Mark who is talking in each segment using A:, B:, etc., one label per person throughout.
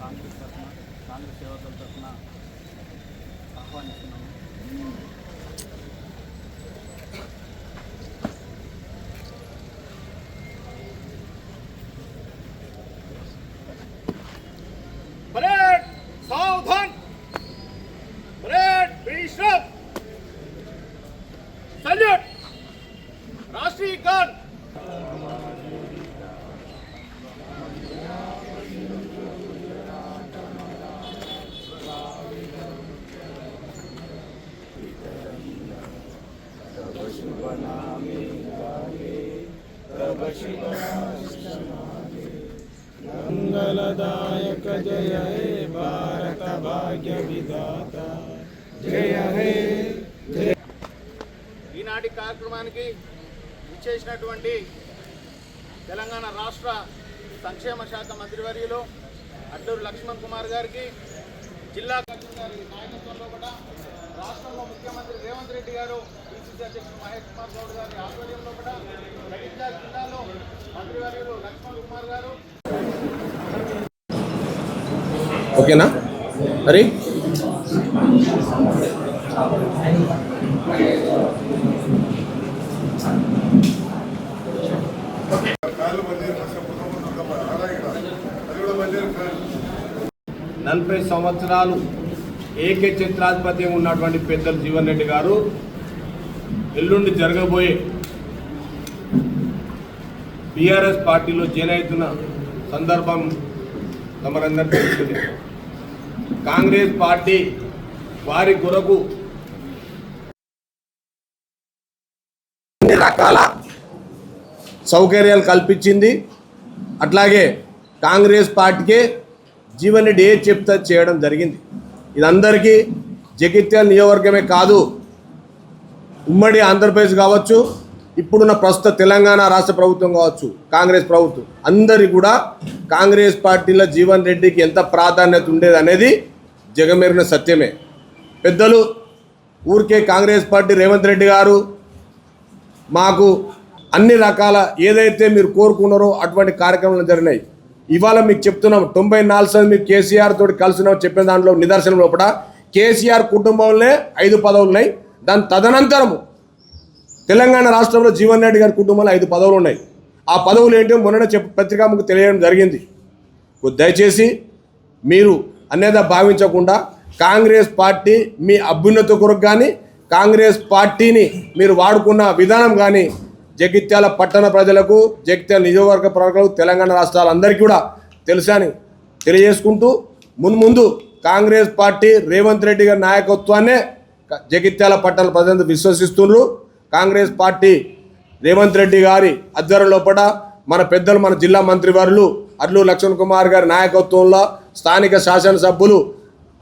A: కాంగ్రెస్ తరఫున కాంగ్రెస్ సేవకుల తరఫున ఆహ్వానిస్తున్నాము.
B: परेड सावधान, परेड विश्राम, सैल्यूट, राष्ट्रीय गान।
C: मंगलदायक जय हे भारत भाग्य विधाता जय हे जय।
B: ఈనాటి కార్యక్రమానికి విచ్చేసినటువంటి తెలంగాణ రాష్ట్ర సంక్షేమ శాఖ మంత్రివర్యులు అడ్లూరు లక్ష్మణ్ కుమార్ గారికి, జిల్లా కలెక్టర్ గారి నాయకత్వంలో కూడా రాష్ట్రంలో ముఖ్యమంత్రి రేవంత్ రెడ్డి గారు, పిసిసి అధ్యక్షుడు మహేష్ కుమార్ గౌడ్ గారి ఆధ్వర్యంలో కూడా జగిత్యాల జిల్లాలో మంత్రివర్యులు లక్ష్మణ్ కుమార్ గారు.
D: ఓకేనా మరి
E: నలభై సంవత్సరాలు ఏకే చిత్రాధిపత్యం ఉన్నటువంటి పెద్దలు జీవన్ రెడ్డి గారు ఎల్లుండి జరగబోయే బీఆర్ఎస్ పార్టీలో జాయిన్ అవుతున్న సందర్భం తమరందరికీ తెలుస్తుంది. కాంగ్రెస్ పార్టీ వారి కొరకు
D: అన్ని రకాల సౌకర్యాలు కల్పించింది. అట్లాగే కాంగ్రెస్ పార్టీకే జీవన్ రెడ్డి ఏ చెప్తా చేయడం జరిగింది. ఇదందరికీ జగిత్యాల నియోజకవర్గమే కాదు, ఉమ్మడి ఆంధ్రప్రదేశ్ కావచ్చు, ఇప్పుడున్న ప్రస్తుత తెలంగాణ రాష్ట్ర ప్రభుత్వం కావచ్చు, కాంగ్రెస్ ప్రభుత్వం అందరికీ కూడా కాంగ్రెస్ పార్టీలో జీవన్ రెడ్డికి ఎంత ప్రాధాన్యత ఉండేది అనేది జగమెరిగిన సత్యమే. పెద్దలు ఊరికే కాంగ్రెస్ పార్టీ రేవంత్ రెడ్డి గారు మాకు అన్ని రకాల ఏదైతే మీరు కోరుకున్నారో అటువంటి కార్యక్రమాలు జరిగినాయి. ఇవాళ మీకు చెప్తున్నాం, 94 సార్లు మీరు కేసీఆర్ తోటి కలిసినాం చెప్పిన దాంట్లో నిదర్శనం లోపల కేసీఆర్ కుటుంబంలో 5 పదవులు ఉన్నాయి. దాని తదనంతరము తెలంగాణ రాష్ట్రంలో జీవన్ రెడ్డి గారి కుటుంబంలో 5 పదవులు ఉన్నాయి. ఆ పదవులు ఏంటో మొన్న పత్రికాముకు తెలియడం జరిగింది. దయచేసి మీరు అనేది భావించకుండా కాంగ్రెస్ పార్టీ మీ అభ్యున్నతి కొరకు కానీ కాంగ్రెస్ పార్టీని మీరు వాడుకున్న విధానం కానీ జగిత్యాల పట్టణ ప్రజలకు, జగిత్యాల నియోజకవర్గ ప్రజలకు, తెలంగాణ రాష్ట్రాలందరికీ కూడా తెలుసని తెలియజేసుకుంటూ మున్ముందు కాంగ్రెస్ పార్టీ రేవంత్ రెడ్డి గారి నాయకత్వాన్నే జగిత్యాల పట్టణ ప్రజలందరూ విశ్వసిస్తున్నారు. కాంగ్రెస్ పార్టీ రేవంత్ రెడ్డి గారి ఆధ్వర్యం లోపల మన పెద్దలు, మన జిల్లా మంత్రివర్యులు అడ్లూరు లక్ష్మణ్ కుమార్ గారి నాయకత్వంలో స్థానిక శాసనసభ్యులు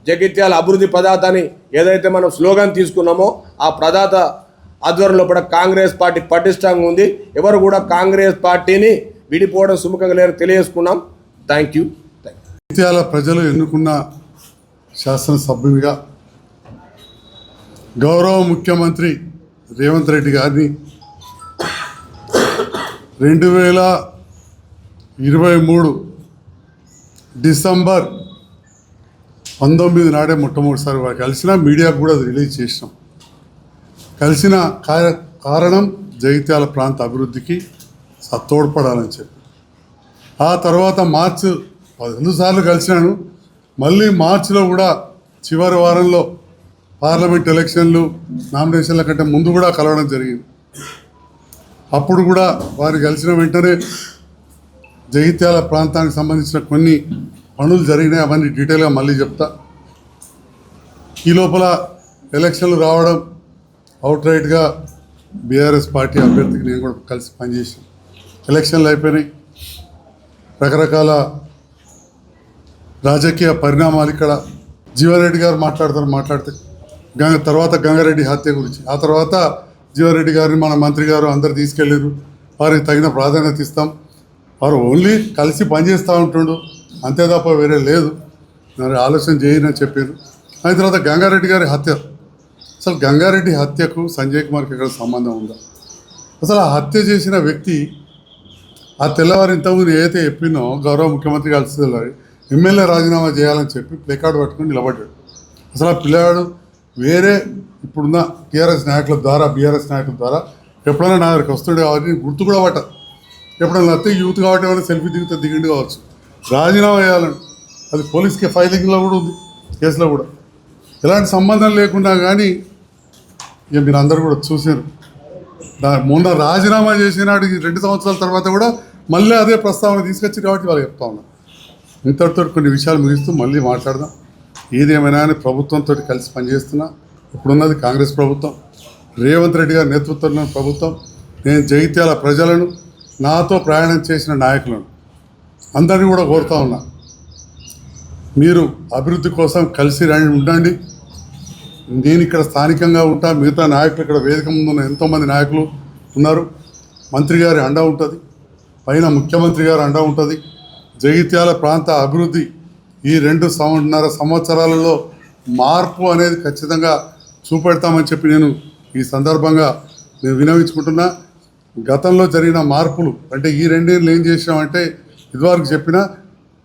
D: జగిత్యాల అభివృద్ధి ప్రదాత అని ఏదైతే మనం స్లోగన్ తీసుకున్నామో ఆ ప్రదాత ఆధ్వర్యంలో కూడా కాంగ్రెస్ పార్టీ పటిష్టంగా ఉంది. ఎవరు కూడా కాంగ్రెస్ పార్టీని విడిపోవడం సుముఖంగా లేదని తెలియజేసుకున్నాం. Thank you.
F: జగిత్యాల ప్రజలు ఎన్నుకున్న శాసనసభ్యునిగా గౌరవ ముఖ్యమంత్రి రేవంత్ రెడ్డి గారిని 2023 డిసెంబర్ 19 నాడే మొట్టమొదటిసారి వారు కలిసిన మీడియాకు కూడా అది రిలీజ్ చేసినాం. కలిసిన కారణం జగిత్యాల ప్రాంత అభివృద్ధికి తోడ్పడాలని చెప్పి. ఆ తర్వాత మార్చి 12 సార్లు కలిసినాను. మళ్ళీ మార్చిలో కూడా చివరి వారంలో పార్లమెంట్ ఎలక్షన్లు నామినేషన్ల కంటే ముందు కూడా కలవడం జరిగింది. అప్పుడు కూడా వారు కలిసిన వెంటనే జగిత్యాల ప్రాంతానికి సంబంధించిన కొన్ని పనులు జరిగినాయి. అవన్నీ డీటెయిల్గా మళ్ళీ చెప్తా. ఈ లోపల ఎలక్షన్లు రావడం, అవుట్ రైట్గా బీఆర్ఎస్ పార్టీ అభ్యర్థికి నేను కూడా కలిసి పనిచేసాను. ఎలక్షన్లు అయిపోయినాయి. రకరకాల రాజకీయ పరిణామాలు ఇక్కడ జీవన్ రెడ్డి గారు మాట్లాడితే తర్వాత గంగారెడ్డి హత్య గురించి, ఆ తర్వాత జీవన్ రెడ్డి గారిని మన మంత్రి గారు అందరు తీసుకెళ్ళారు. వారికి తగిన ప్రాధాన్యత ఇస్తాం. వారు ఓన్లీ కలిసి పనిచేస్తూ ఉంటుండు, అంతే తప్ప వేరే లేదు. మరి ఆలోచన చేయని చెప్పారు. అయిన తర్వాత గంగారెడ్డి గారి హత్య, అసలు గంగారెడ్డి హత్యకు సంజయ్ కుమార్కి ఎక్కడ సంబంధం ఉందా? అసలు ఆ హత్య చేసిన వ్యక్తి ఆ తెల్లవారు ఇంతకుముందు ఏదైతే చెప్పినో గౌరవ ముఖ్యమంత్రి కలిసి తెల్లవారి ఎమ్మెల్యే రాజీనామా చేయాలని చెప్పి ప్లేకార్డు పట్టుకొని నిలబడ్డాడు. అసలు ఆ పిల్లాడు వేరే ఇప్పుడున్న టీఆర్ఎస్ నాయకుల ద్వారా బీఆర్ఎస్ నాయకుల ద్వారా ఎప్పుడైనా నా దగ్గరికి వస్తుండే కాబట్టి గుర్తు కూడా పట్ట. ఎప్పుడైనా వస్తే యూత్ కాబట్టి ఏమైనా సెల్ఫీ దిగితే దిగిండి కావచ్చు. రాజీనామా చేయాలని అది పోలీస్కి ఫైలింగ్లో కూడా ఉంది, కేసులో కూడా. ఎలాంటి సంబంధం లేకుండా కానీ ఇక మీరు అందరూ కూడా చూసారు. మొన్న రాజీనామా చేసినాడు 2 సంవత్సరాల తర్వాత కూడా మళ్ళీ అదే ప్రస్తావన తీసుకొచ్చి కాబట్టి వాళ్ళు చెప్తా ఉన్నాం. ఇంతటితో కొన్ని విషయాలు ముగిస్తూ మళ్ళీ మాట్లాడదాం. ఏదేమైనా అని ప్రభుత్వంతో కలిసి పనిచేస్తున్నా. ఇప్పుడున్నది కాంగ్రెస్ ప్రభుత్వం, రేవంత్ రెడ్డి గారి నేతృత్వంలో ప్రభుత్వం. నేను జగిత్యాల ప్రజలను, నాతో ప్రయాణం చేసిన నాయకులను అందరినీ కూడా కోరుతా ఉన్నా, మీరు అభివృద్ధి కోసం కలిసి ఉండండి. నేను ఇక్కడ స్థానికంగా ఉంటా, మిగతా నాయకులు ఇక్కడ వేదిక ముందు ఉన్న ఎంతోమంది నాయకులు ఉన్నారు. మంత్రి గారి అండ ఉంటుంది, పైన ముఖ్యమంత్రి గారి అండ ఉంటుంది. జగిత్యాల ప్రాంత అభివృద్ధి ఈ 2.5 సంవత్సరాలలో మార్పు అనేది ఖచ్చితంగా చూపెడతామని చెప్పి నేను ఈ సందర్భంగా వినవించుకుంటున్నా. గతంలో జరిగిన మార్పులు అంటే ఈ 2 ఏళ్ళు ఏం చేసామంటే ఇదివరకు చెప్పినా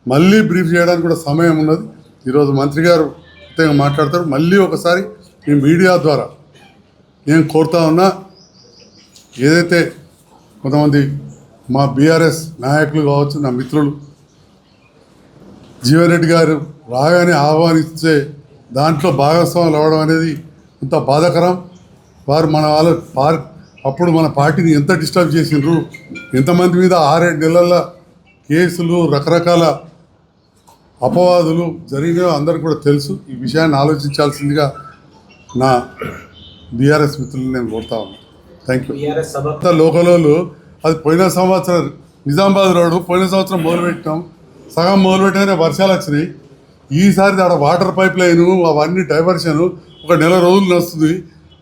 F: మళ్ళీ బ్రీఫ్ చేయడానికి కూడా సమయం ఉన్నది. ఈరోజు మంత్రి గారు ప్రత్యేకంగా మాట్లాడతారు. మళ్ళీ ఒకసారి ఈ మీడియా ద్వారా నేను కోరుతా ఉన్నా, ఏదైతే కొంతమంది మా బీఆర్ఎస్ నాయకులు కావచ్చు, నా మిత్రులు జీవన్ రెడ్డి గారు రాగానే ఆహ్వానిస్తే దాంట్లో భాగస్వాములు అవ్వడం అనేది ఇంత బాధాకరం. వారు మన అప్పుడు మన పార్టీని ఎంత డిస్టర్బ్ చేసిండ్రు, ఎంతమంది మీద 6-7 నెలల కేసులు, రకరకాల అపవాదులు జరిగినాయో అందరికీ కూడా తెలుసు. ఈ విషయాన్ని ఆలోచించాల్సిందిగా నా బీఆర్ఎస్ మిత్రులను నేను కోరుతా ఉన్నాను. Thank you. లోకలోళ్ళు అది పోయిన సంవత్సరం నిజామాబాద్ రోడ్డు పోయిన సంవత్సరం మొదలుపెట్టాం, సగం మొదలుపెట్టానే వర్షాలు వచ్చినాయి. ఈసారి ఆడ వాటర్ పైప్ లైను అవన్నీ డైవర్షన్ 1 నెల రోజులు వస్తుంది.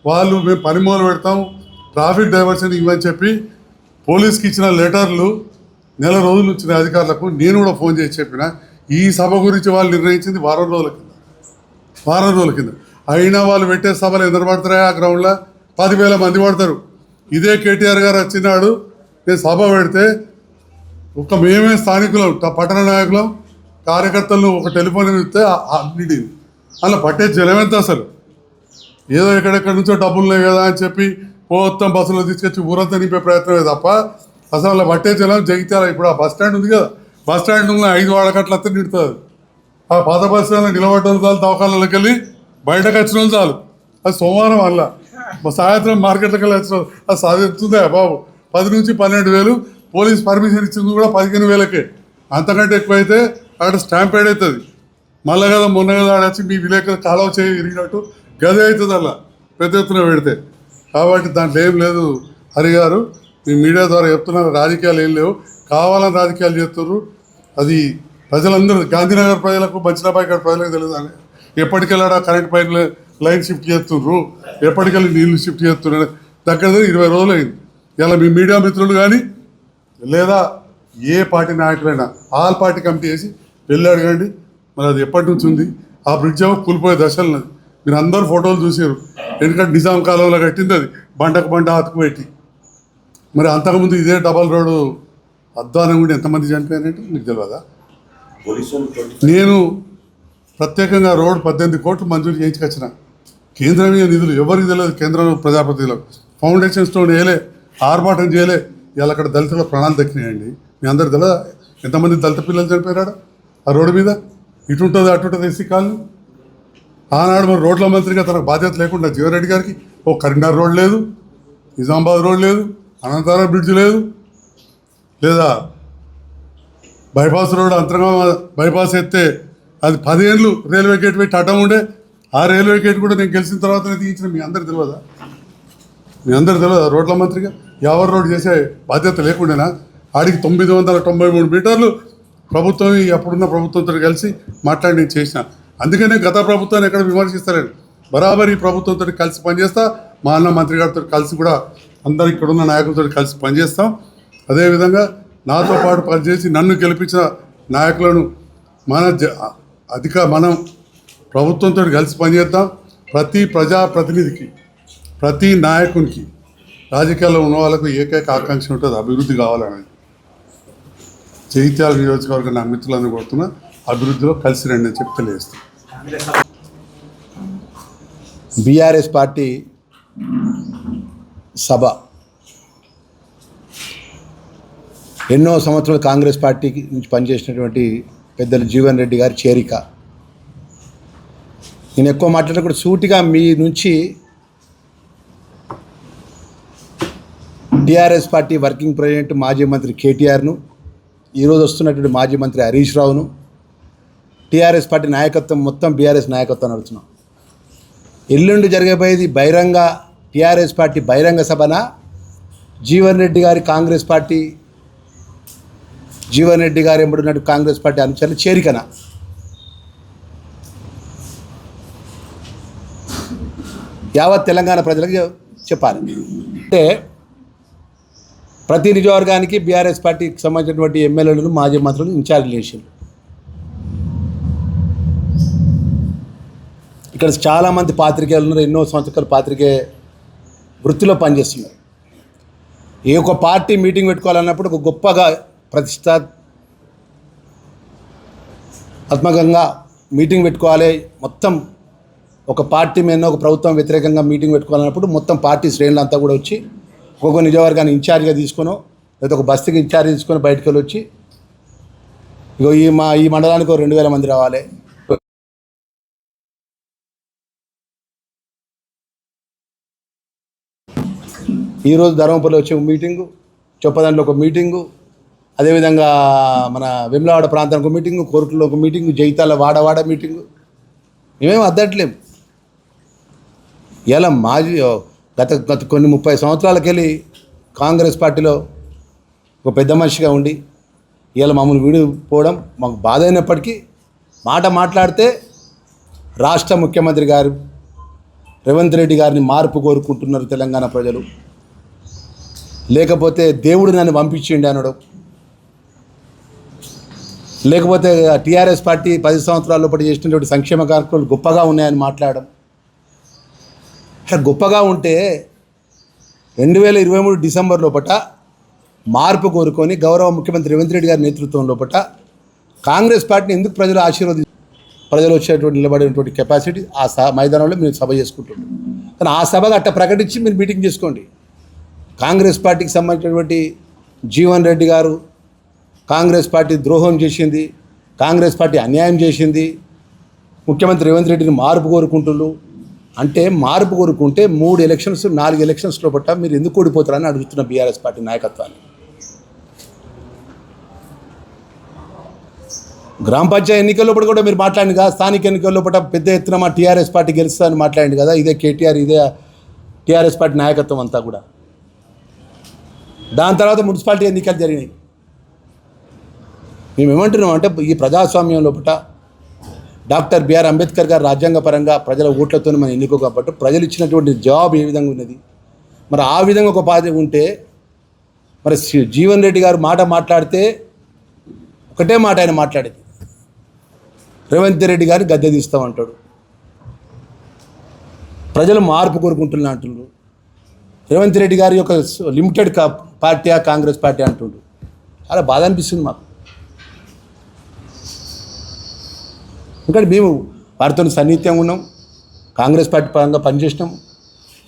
F: వాళ్ళు మేము పని మొదలు పెడతాం, ట్రాఫిక్ డైవర్షన్ ఇవ్వని చెప్పి పోలీస్కి ఇచ్చిన లెటర్లు నెల రోజులు వచ్చిన అధికారులకు నేను కూడా ఫోన్ చేసి చెప్పిన. ఈ సభ గురించి వాళ్ళు నిర్ణయించింది వారం రోజుల కింద. అయినా వాళ్ళు పెట్టే సభలు ఎంత పడతారా ఆ గ్రౌండ్లో 10,000 మంది పడతారు. ఇదే కేటీఆర్ గారు వచ్చినాడు, నేను సభ పెడితే మేమే స్థానికులం, పట్టణ నాయకులం, కార్యకర్తలను ఒక టెలిఫోన్ ఇస్తే అన్నిటి అలా పట్టే జలం ఎంత అసలు. ఏదో ఎక్కడెక్కడి నుంచో డబ్బులు లేవు కదా అని చెప్పి మొత్తం బస్సులో తీసుకొచ్చి ఊరంతా నింపే ప్రయత్నమే తప్ప అసలు అలా పట్టే జలం జగిత్యాల. ఇప్పుడు ఆ బస్ స్టాండ్ ఉంది కదా, బస్ స్టాండ్ ఉన్న 5 వాడకట్లతో నిడుతుంది. ఆ పాత బస్ స్టాండ్లో నిలబడ్డ చాలు, దవాఖానలోకి వెళ్ళి బయటకు వచ్చిన చాలు. అది సోమవారం వల్ల సాయంత్రం మార్కెట్లోకి వెళ్ళి వచ్చిన అది సాధిస్తుందా బాబు. 10 నుంచి 12,000 పోలీస్ పర్మిషన్ ఇచ్చింది కూడా 15,000కే. అంతకంటే ఎక్కువైతే అక్కడ స్టాంపేడ్ అవుతుంది. మళ్ళీ కదా మొన్న కదా ఆడొచ్చి మీ విలేకరు కాలువ చేయి ఇరిగినట్టు గదే అవుతుంది అలా పెద్ద ఎత్తున పెడితే. కాబట్టి దాంట్లో ఏం లేదు. హరి గారు మీ మీడియా ద్వారా చెప్తున్నారు, రాజకీయాలు ఏం లేవు, కావాలని రాజకీయాలు చేస్తున్నారు. అది ప్రజలందరూ గాంధీనగర్ ప్రజలకు, బచ్చినాబాయిగఢ్ ప్రజలకు తెలియదు. ఎప్పటికెళ్ళాడా కరెంట్ పైన లైన్ షిఫ్ట్ చేస్తున్నారు, ఎప్పటికెళ్ళి నీళ్లు షిఫ్ట్ చేస్తున్నారు. దగ్గర 20 రోజులు అయింది. ఇలా మీ మీడియా మిత్రులు కానీ లేదా ఏ పార్టీ నాయకులైనా ఆల్ పార్టీ కమిటీ వేసి వెళ్ళి అడగండి. మరి అది ఎప్పటి నుంచి ఉంది. ఆ బ్రిడ్జ్ ఏమో కూలిపోయే దశలు మీరు అందరూ ఫోటోలు చూసారు. ఎందుకంటే నిజాం కాలంలో కట్టింది అది, బండకు బండ అతుకు పెట్టి. మరి అంతకుముందు ఇదే డబల్ రోడ్డు అధ్వానం కూడా ఎంతమంది చనిపోయారంటే మీకు తెలియదా? నేను ప్రత్యేకంగా రోడ్డు 18 కోట్లు మంజూరు చేయించుకొచ్చిన. కేంద్రమీయ నిధులు ఎవరికి తెలియదు. కేంద్రం ప్రజాపతిలో ఫౌండేషన్ స్టోన్ వేయలే, ఆర్భాటం చేయలే. ఇవాళ అక్కడ దళితుల ప్రాణాలు దక్కినాయండి. మీ అందరు తెలియదా ఎంతమంది దళిత పిల్లలు చనిపోయారు ఆ రోడ్డు మీద? ఇటుంటుంది అటుంటుంది ఎస్సీ కాలనీ. ఆనాడు మరి రోడ్ల మంత్రిగా తనకు బాధ్యత లేకుండా జీవన్ రెడ్డి గారికి ఓ కరీంనగర్ రోడ్ లేదు, నిజామాబాద్ రోడ్ లేదు, అనంతరం బ్రిడ్జ్ లేదు, లేదా బైపాస్ రోడ్ అంతరంగా బైపాస్ ఎత్తే అది 10 ఏళ్ళు రైల్వే గేట్ పెట్టి అడ్డం ఉండే. ఆ రైల్వే గేట్ కూడా నేను గెలిచిన తర్వాతనే తీయించిన. మీ అందరు తెలియదా? రోడ్ల మంత్రిగా ఎవరు రోడ్ చేసే బాధ్యత లేకుండానా? ఆడికి 993 మీటర్లు ప్రభుత్వం అప్పుడున్న ప్రభుత్వంతో కలిసి మాట్లాడి నేను చేసిన. అందుకనే గత ప్రభుత్వాన్ని ఎక్కడ విమర్శిస్తలేను. బరాబర్ ఈ ప్రభుత్వంతో కలిసి పనిచేస్తా. మా అన్న మంత్రి గారితో కలిసి కూడా అందరు ఇక్కడున్న నాయకులతో కలిసి పనిచేస్తాం. అదేవిధంగా నాతో పాటు పనిచేసి నన్ను గెలిపించిన నాయకులను మనం ప్రభుత్వంతో కలిసి పనిచేద్దాం. ప్రతి ప్రజాప్రతినిధికి, ప్రతి నాయకునికి, రాజకీయాల్లో ఉన్న వాళ్ళకు ఏకైక ఆకాంక్ష ఉంటుంది, అభివృద్ధి కావాలనేది. జగిత్యాల నియోజకవర్గం నా మిత్రులను కోరుతున్నా. అభివృద్ధిలో కలిసి రండి అని చెప్పి తెలియజేస్తాం.
G: బీఆర్ఎస్ పార్టీ సభ ఎన్నో సంవత్సరాలు కాంగ్రెస్ పార్టీ నుంచి పనిచేసినటువంటి పెద్దలు జీవన్ రెడ్డి గారి చేరిక. నేను ఎక్కువ మాట్లాడకుండా సూటిగా మీ నుంచి టీఆర్ఎస్ పార్టీ వర్కింగ్ ప్రెసిడెంట్ మాజీ మంత్రి కేటీఆర్ను, ఈరోజు వస్తున్నటువంటి మాజీ మంత్రి హరీష్ రావును, టీఆర్ఎస్ పార్టీ నాయకత్వం మొత్తం బీఆర్ఎస్ నాయకత్వం నడుస్తున్నాం. ఎల్లుండి జరగబోయేది బహిరంగ టీఆర్ఎస్ పార్టీ బహిరంగ సభన, జీవన్ రెడ్డి గారి కాంగ్రెస్ పార్టీ జీవన్ రెడ్డి గారు ఎంబడినట్టు కాంగ్రెస్ పార్టీ అనుచరులు చేరికన? యావత్ తెలంగాణ ప్రజలకు చెప్పాలి. అంటే ప్రతి నియోజకవర్గానికి బీఆర్ఎస్ పార్టీకి సంబంధించినటువంటి ఎమ్మెల్యేలను మాజీ మంత్రులు ఇన్ఛార్జ్ చేశారు. ఇక్కడ చాలామంది పాత్రికేయులు ఉన్నారు, ఎన్నో సంవత్సరాలు పాత్రికేయ వృత్తిలో పనిచేస్తున్నారు. ఏ ఒక్క పార్టీ మీటింగ్ పెట్టుకోవాలన్నప్పుడు ఒక గొప్పగా ప్రతిష్టాత్మకంగా మీటింగ్ పెట్టుకోవాలి. మొత్తం ఒక పార్టీ మీద ఒక ప్రభుత్వం వ్యతిరేకంగా మీటింగ్ పెట్టుకోవాలన్నప్పుడు మొత్తం పార్టీ శ్రేణులు అంతా కూడా వచ్చి ఒక్కొక్క నియోజకవర్గాన్ని ఇన్ఛార్జ్గా తీసుకునో లేదా ఒక బస్తీకి ఇన్ఛార్జ్ తీసుకొని బయటకు వెళ్ళి వచ్చి ఇగో ఈ మండలానికి 2000 మంది రావాలి, ఈరోజు ధర్మపురిలో వచ్చే మీటింగు, చొప్పదండలో ఒక మీటింగు, అదేవిధంగా మన వెమ్లవాడ ప్రాంతానికి ఒక మీటింగు, కోరుకులో ఒక మీటింగు, జైతాల వాడవాడ మీటింగు. మేమేం అద్దట్లేం. ఇలా గత కొన్ని 30 సంవత్సరాలకెళ్ళి కాంగ్రెస్ పార్టీలో ఒక పెద్ద మనిషిగా ఉండి ఇలా మమ్మల్ని విడిపోవడం మాకు బాధ అయినప్పటికీ మాట్లాడితే రాష్ట్ర ముఖ్యమంత్రి గారు రేవంత్ రెడ్డి గారిని మార్పు కోరుకుంటున్నారు తెలంగాణ ప్రజలు, లేకపోతే దేవుడు నన్ను పంపించిండి అనడం, లేకపోతే టీఆర్ఎస్ పార్టీ 10 సంవత్సరాల లోపల చేసినటువంటి సంక్షేమ కార్యక్రమాలు గొప్పగా ఉన్నాయని మాట్లాడడం. గొప్పగా ఉంటే 2023 డిసెంబర్ లోపల మార్పు కోరుకొని గౌరవ ముఖ్యమంత్రి రేవంత్ రెడ్డి గారి నేతృత్వం లోపల కాంగ్రెస్ పార్టీని ఎందుకు ప్రజలు వచ్చేటువంటి నిలబడేటువంటి కెపాసిటీ ఆ మైదానంలో మీరు సభ చేసుకుంటున్నారు. కానీ ఆ సభగా అట్ట ప్రకటించి మీరు మీటింగ్ చేసుకోండి. కాంగ్రెస్ పార్టీకి సంబంధించినటువంటి జీవన్ రెడ్డి గారు కాంగ్రెస్ పార్టీ ద్రోహం చేసింది, కాంగ్రెస్ పార్టీ అన్యాయం చేసింది, ముఖ్యమంత్రి రేవంత్ రెడ్డిని మార్పు కోరుకుంటున్నారు అంటే, మార్పు కోరుకుంటే 3 ఎలక్షన్స్ 4 ఎలక్షన్స్ లోపల మీరు ఎందుకు ఓడిపోతారని అడుగుతున్న బీఆర్ఎస్ పార్టీ నాయకత్వాన్ని. గ్రామ పంచాయతీ ఎన్నికల లోపల కూడా మీరు మాట్లాడింది కదా, స్థానిక ఎన్నికల లోపల పెద్ద ఎత్తున మా టీఆర్ఎస్ పార్టీ గెలుస్తుందని మాట్లాడింది కదా, ఇదే కేటీఆర్, ఇదే టీఆర్ఎస్ పార్టీ నాయకత్వం అంతా కూడా. దాని తర్వాత మున్సిపాలిటీ ఎన్నికలు జరిగినాయి. మేము ఏమంటున్నాం అంటే, ఈ ప్రజాస్వామ్యం లోపల డాక్టర్ బిఆర్ అంబేద్కర్ గారు రాజ్యాంగపరంగా ప్రజల ఓట్లతో మనం ఎన్నుకో కాబట్టి ప్రజలు ఇచ్చినటువంటి జవాబు ఏ విధంగా ఉన్నది, మరి ఆ విధంగా ఒక బాధ్యత ఉంటే మరి జీవన్ రెడ్డి గారు మాట్లాడితే ఒకటే మాట ఆయన మాట్లాడేది, రేవంత్ రెడ్డి గారిని గద్దె తీస్తామంటాడు, ప్రజలు మార్పు కోరుకుంటున్నా అంటున్నారు. రేవంత్ రెడ్డి గారి యొక్క లిమిటెడ్ పార్టీ కాంగ్రెస్ పార్టీ అంటుండ్రు. చాలా బాధ అనిపిస్తుంది మాకు. ఎందుకంటే మేము వారితో సన్నిహిత్యంగా ఉన్నాం, కాంగ్రెస్ పార్టీ పరంగా పనిచేసినాం.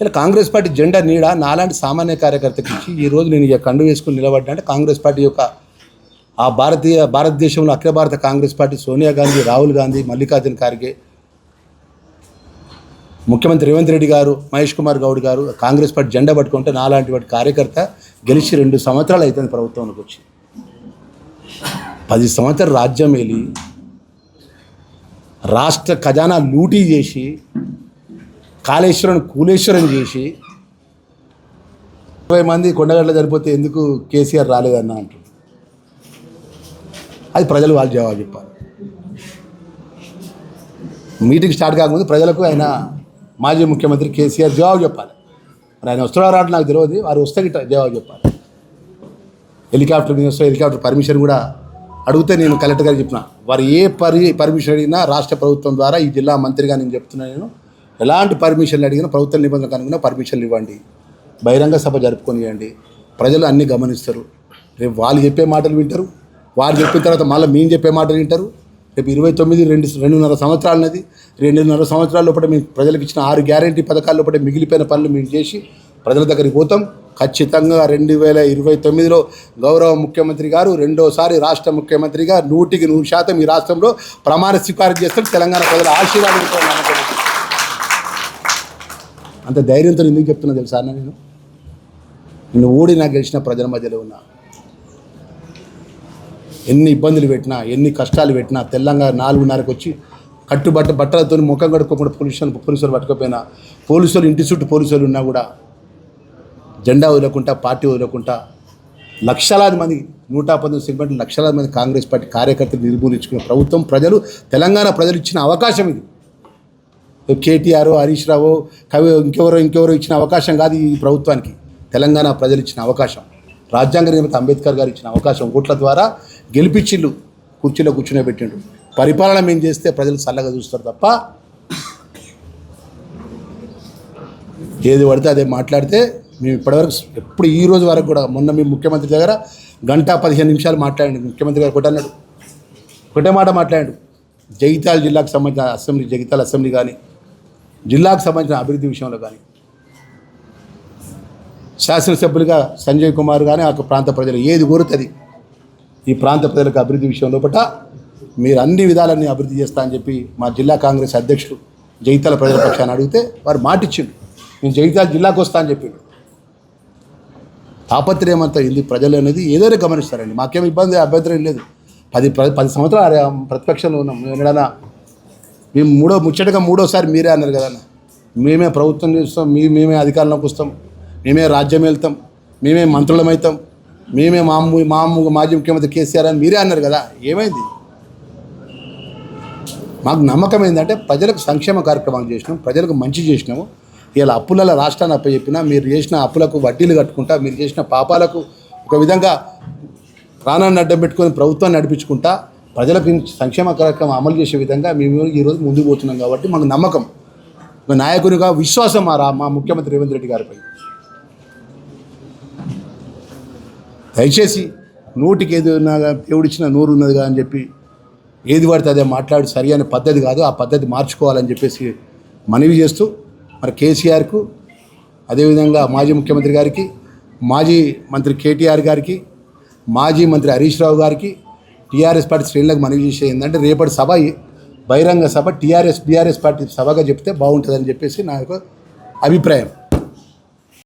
G: ఇలా కాంగ్రెస్ పార్టీ జెండా నీడ నాలాంటి సామాన్య కార్యకర్తకి ఇచ్చి ఈరోజు నేను ఇక కండు వేసుకుని నిలబడ్డా అంటే కాంగ్రెస్ పార్టీ యొక్క ఆ భారతదేశంలో అఖిల భారత కాంగ్రెస్ పార్టీ సోనియా గాంధీ, రాహుల్ గాంధీ, మల్లికార్జున ఖార్గే, ముఖ్యమంత్రి రేవంత్ రెడ్డి గారు, మహేష్ కుమార్ గౌడ్ గారు కాంగ్రెస్ పార్టీ జెండా పట్టుకుంటే నాలాంటి వాటి కార్యకర్త గెలిచి 2 సంవత్సరాలు అవుతుంది ప్రభుత్వంలోకి వచ్చి. 10 సంవత్సరాలు రాజ్యం వెళ్ళి రాష్ట్ర ఖజానా లూటీ చేసి కాళేశ్వరం కూలేశ్వరం చేసి 20 మంది కొండగడ్డలు సరిపోతే ఎందుకు కేసీఆర్ రాలేదన్న అంటారు. అది ప్రజలు వాళ్ళు జవాబు చెప్పాలి. మీటింగ్ స్టార్ట్ కాకముందు ప్రజలకు ఆయన మాజీ ముఖ్యమంత్రి కేసీఆర్ జవాబు చెప్పాలి. మరి ఆయన వస్తున్నారో రావడం నాకు తెలియదు, వారు వస్తే గిట్ట జవాబు చెప్పాలి. హెలికాప్టర్ మీద వస్తే హెలికాప్టర్ పర్మిషన్ కూడా అడిగితే నేను కలెక్టర్ గారికి చెప్పిన, వారు ఏ పర్మిషన్ అడిగినా రాష్ట్ర ప్రభుత్వం ద్వారా ఈ జిల్లా మంత్రిగా నేను చెప్తున్నాను, నేను ఎలాంటి పర్మిషన్లు అడిగినా ప్రభుత్వ నిబంధనలకు అనుగుణ పర్మిషన్లు ఇవ్వండి, బహిరంగ సభ జరుపుకొనియండి, ప్రజలు అన్నీ గమనిస్తారు. రేపు వాళ్ళు చెప్పే మాటలు వింటారు, వారు చెప్పిన తర్వాత మళ్ళీ మేము చెప్పే మాటలు వింటారు. రేపు 2.5 సంవత్సరాలు ఉన్నది. 2.5 సంవత్సరాల లోపల మేము ప్రజలకు ఇచ్చిన 6 గ్యారంటీ పథకాల లోపల మిగిలిపోయిన పనులు మేము చేసి ప్రజల దగ్గరికి పోతాం. ఖచ్చితంగా 2029లో గౌరవ ముఖ్యమంత్రి గారు రెండోసారి రాష్ట్ర ముఖ్యమంత్రిగా 100% ఈ రాష్ట్రంలో ప్రమాణ స్వీకారం చేస్తాం. తెలంగాణ ప్రజల ఆశీర్వాదంతో అంత ధైర్యంతో ఎందుకు చెప్తున్నా తెలుసా అన్న, నిన్ను ఓడినా గెలిచిన ప్రజల మధ్యలో ఉన్నా, ఎన్ని ఇబ్బందులు పెట్టినా ఎన్ని కష్టాలు పెట్టినా తెలంగాణ 4:30కి వచ్చి బట్టలతో ముఖం కడుక్కోకుండా పోలీసులు పట్టుకపోయినా, పోలీసులు ఇంటి చుట్టూ పోలీసులు ఉన్నా కూడా జెండా వదలకుండా పార్టీ వదలకుండా లక్షలాది మంది 119 సెగ్మెంట్లు లక్షలాది మంది కాంగ్రెస్ పార్టీ కార్యకర్తలు నిర్మూలించుకున్న ప్రభుత్వం ప్రజలు తెలంగాణ ప్రజలు ఇచ్చిన అవకాశం ఇది. కేటీఆర్ హరీష్ రావు ఇంకెవరో ఇచ్చిన అవకాశం కాదు ఈ ప్రభుత్వానికి. తెలంగాణ ప్రజలు ఇచ్చిన అవకాశం, రాజ్యాంగ నిర్మాత అంబేద్కర్ గారు ఇచ్చిన అవకాశం. ఓట్ల ద్వారా గెలిపించిళ్ళు, కుర్చీలో కూర్చునే పెట్టిండు. పరిపాలన మేము చేస్తే ప్రజలు చల్లగా చూస్తారు తప్ప ఏది పడితే అదే మాట్లాడితే మేము ఇప్పటివరకు ఎప్పుడు ఈ రోజు వరకు కూడా మొన్న మేము ముఖ్యమంత్రి దగ్గర 1:15 మాట్లాడండి. ముఖ్యమంత్రి గారు ఒకటే మాట మాట్లాడాడు. జగిత్యాల జిల్లాకు సంబంధించిన అసెంబ్లీ, జగిత్యాల అసెంబ్లీ కానీ జిల్లాకు సంబంధించిన అభివృద్ధి విషయంలో కానీ శాసనసభ్యులుగా సంజయ్ కుమార్ కానీ ఆ ప్రాంత ప్రజలు ఏది కోరుతుంది ఈ ప్రాంత ప్రజలకు అభివృద్ధి విషయంలో మీరు అన్ని విధాలన్నీ అభివృద్ధి చేస్తా అని చెప్పి మా జిల్లా కాంగ్రెస్ అధ్యక్షుడు జగిత్యాల ప్రజల పక్షాన్ని అడిగితే వారు మాటిచ్చిండు, నేను జగిత్యాల జిల్లాకు వస్తా అని చెప్పిండు. తాపత్రయం అంతా ఇది ప్రజలు అనేది ఏదైనా గమనిస్తారండి. మాకేం ఇబ్బంది అభ్యంతరం లేదు. 10 సంవత్సరాలు ప్రతిపక్షంలో ఉన్నాం. మేము మేము ముచ్చటగా మూడోసారి మీరే అన్నారు కదా, మేమే ప్రభుత్వం చేస్తాం, మేమే అధికారంలోకి వస్తాం, మేమే రాజ్యం వెళ్తాం, మేమే మంత్రులమవుతాం, మేమే మాజీ ముఖ్యమంత్రి కేసీఆర్ అని మీరే అన్నారు కదా. ఏమైంది? మాకు నమ్మకం ఏంటంటే ప్రజలకు సంక్షేమ కార్యక్రమాలు చేసినాం, ప్రజలకు మంచి చేసినాము. ఇలా అప్పుల రాష్ట్రాన్ని అప్పచెప్పినా మీరు చేసిన అప్పులకు వడ్డీలు కట్టుకుంటా, మీరు చేసిన పాపాలకు ఒక విధంగా ప్రాణాన్ని అడ్డం పెట్టుకొని ప్రభుత్వాన్ని నడిపించుకుంటా ప్రజలకు సంక్షేమ కార్యక్రమం అమలు చేసే విధంగా మేము ఈరోజు ముందుకు పోతున్నాం. కాబట్టి మాకు నమ్మకం, నాయకునిగా విశ్వాసం మా ముఖ్యమంత్రి రేవంత్ రెడ్డి గారిపై. దయచేసి నోటికి ఏది ఉన్నా దేవుడిచ్చిన నోరు ఉన్నదిగా అని చెప్పి ఏది పడితే అదే మాట్లాడి సరి అనే పద్ధతి కాదు. ఆ పద్ధతి మార్చుకోవాలని చెప్పేసి మనవి చేస్తూ మరి కేసీఆర్కు, అదేవిధంగా మాజీ ముఖ్యమంత్రి గారికి, మాజీ మంత్రి కేటీఆర్ గారికి, మాజీ మంత్రి హరీష్ రావు గారికి, టీఆర్ఎస్ పార్టీ శ్రేణులకు మనవి చేసేది ఏంటంటే రేపటి సభ బహిరంగ సభ బీఆర్ఎస్ పార్టీ సభగా చెప్తే బాగుంటుందని చెప్పేసి నా యొక్క అభిప్రాయం.